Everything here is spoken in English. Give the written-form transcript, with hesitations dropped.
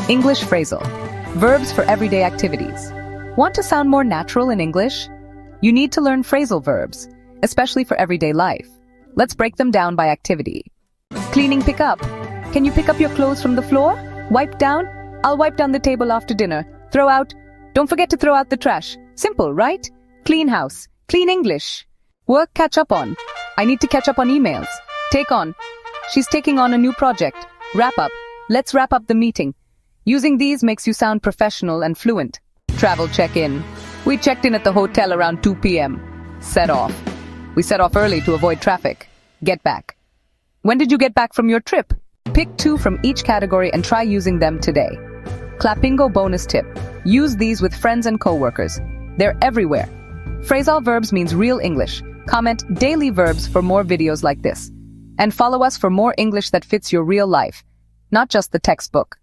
English phrasal. Verbs for everyday activities. Want to sound more natural in English? You need to learn phrasal verbs, especially for everyday life. Let's break them down by activity. Cleaning, pick up. Can you pick up your clothes from the floor? Wipe down? I'll wipe down the table after dinner. Throw out? Don't forget to throw out the trash. Simple, right? Clean house. Clean English. Work, catch up on. I need to catch up on emails. Take on. She's taking on a new project. Wrap up. Let's wrap up the meeting. Using these makes you sound professional and fluent. Travel check-in. We checked in at the hotel around 2 p.m. Set off. We set off early to avoid traffic. Get back. When did you get back from your trip? Pick 2 from each category and try using them today. Clapingo bonus tip. Use these with friends and coworkers. They're everywhere. Phrasal verbs means real English. Comment daily verbs for more videos like this. And follow us for more English that fits your real life, not just the textbook.